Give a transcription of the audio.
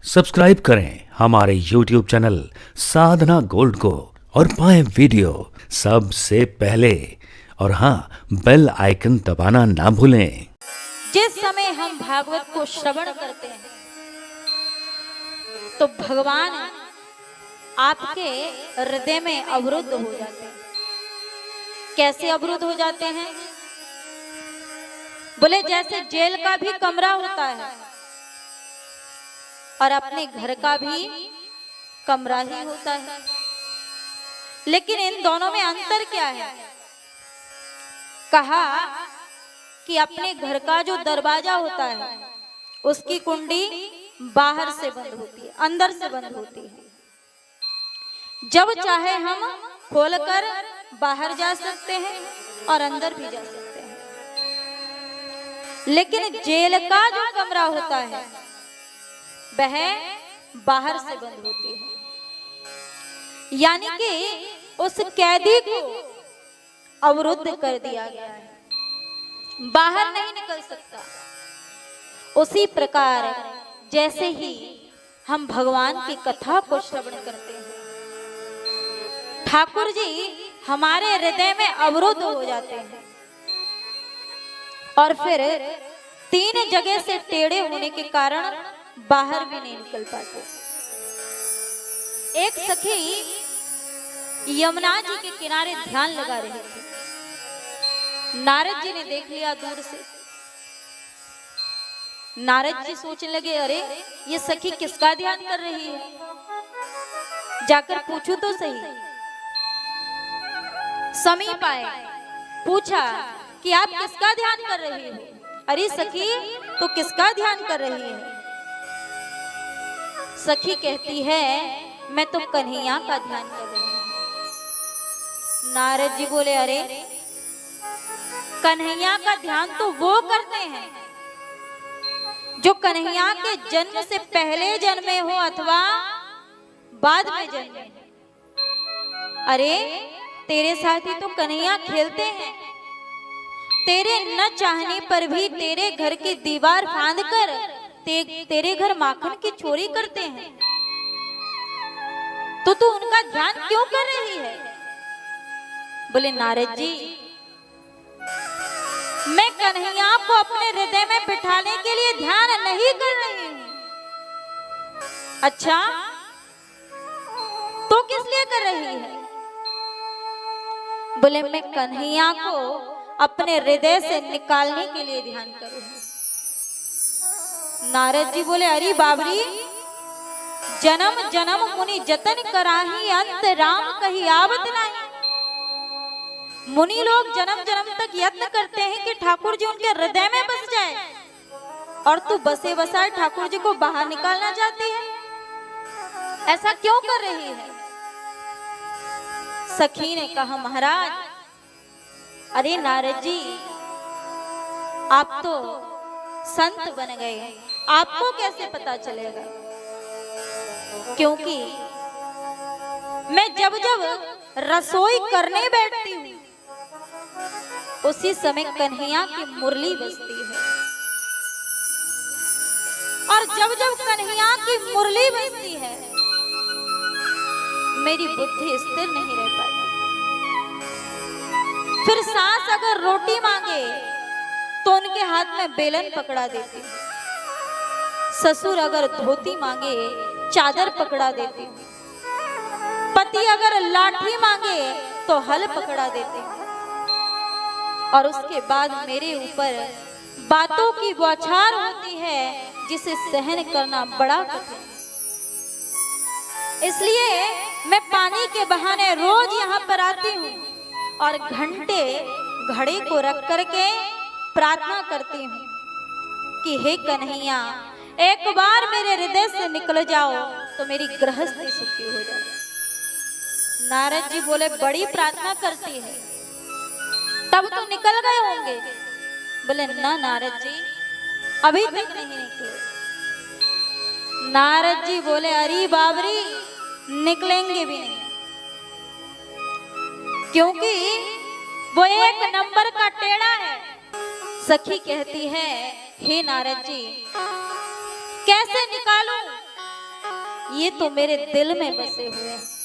Subscribe करें हमारे YouTube channel साधना gold को और पाएं वीडियो सबसे पहले। और हाँ, बेल आइकन दबाना ना भूलें। जिस समय हम भागवत को श्रवण करते हैं तो भगवान आपके हृदय में अवरुद्ध हो जाते हैं। कैसे अवरुद्ध हो जाते हैं? बोले जैसे जेल का भी कमरा होता है और अपने घर का भी कमरा ही होता है, लेकिन इन दोनों में अंतर क्या है? कहा कि अपने घर का जो दरवाजा होता है उसकी कुंडी बाहर से बंद होती है, अंदर से बंद होती है। जब चाहे हम खोलकर बाहर जा सकते हैं और अंदर भी जा सकते हैं। लेकिन जेल का जो कमरा होता है वह बाहर से बंद होती है, यानी कि उस कैदी को अवरुद्ध कर दिया गया है, बाहर नहीं निकल सकता। उसी प्रकार जैसे ही हम भगवान की कथा को श्रवण करते हैं, ठाकुर जी हमारे हृदय में अवरुद्ध हो जाते हैं और फिर तीन जगह से टेढ़े होने के कारण बाहर भी नहीं निकल पाते। एक सखी यमुना जी के किनारे ध्यान लगा रही थी। नारद जी ने देख लिया दूर से। नारद जी सोचने लगे, अरे ये सखी किसका ध्यान कर रही है, जाकर पूछूं तो सही। समीप आए, पूछा कि आप किसका ध्यान कर रही हो? अरे सखी तो किसका ध्यान कर रही है? सखी कहती है, मैं तो कन्हैया का ध्यान कर रही हूं। नारद जी बोले, अरे कन्हैया का ध्यान तो वो करते हैं जो कन्हैया के जन्म से पहले जन्मे हो अथवा बाद में जन्मे। अरे तेरे साथ ही तो कन्हैया खेलते हैं, तेरे न चाहने पर भी तेरे घर की दीवार फांद कर तेरे घर माखन की चोरी करते हैं, तो तू उनका ध्यान क्यों कर रही है? बोले नारद जी, मैं कन्हैया को अपने हृदय में बिठाने के लिए ध्यान नहीं कर रही हूं। अच्छा, तो किस लिए कर रही है? बोले मैं कन्हैया को अपने हृदय से निकालने के लिए ध्यान कर रही हूं। नारद जी बोले, अरे बाबरी, जन्म जन्म मुनि जतन कराही, अंत राम कही आवत नहीं। मुनि लोग जन्म जन्म तक यत्न करते हैं कि ठाकुर जी उनके हृदय में बस जाए, और तू बसे बसाए ठाकुर जी को बाहर निकालना चाहती है। ऐसा क्यों कर रही है? सखी ने कहा, महाराज, अरे नारद जी, आप तो संत बन गए, आपको कैसे पता चलेगा? क्योंकि मैं जब जब रसोई करने बैठती हूँ उसी समय कन्हैया की मुरली बजती है, और जब जब कन्हैया की मुरली बजती है मेरी बुद्धि स्थिर नहीं रह पाती। फिर सास अगर रोटी मांगे तो उनके हाथ में बेलन पकड़ा देती हूँ, ससुर अगर धोती मांगे चादर पकड़ा देती हूँ, पति अगर लाठी मांगे तो हल पकड़ा देते हैं, और उसके बाद मेरे ऊपर बातों की बौछार होती है जिसे सहन करना बड़ा कठिन है। इसलिए मैं पानी के बहाने रोज यहाँ पर आती हूँ और घंटे घड़े को रख करके प्रार्थना करती हूँ कि हे कन्हैया, एक बार मेरे हृदय से निकल जाओ तो मेरी गृहस्थी सुखी हो जाए। नारद जी बोले, बड़ी प्रार्थना करती है, तब तो निकल गए होंगे। बोले ना नारद जी, अभी तक नहीं निकले। नारद जी बोले, अरे बाबरी, निकलेंगे भी नहीं, क्योंकि वो एक नंबर का टेढ़ा है। सखी कहती है, हे नारद जी, कैसे निकालूं ये तो मेरे दिल में बसे हुए हैं।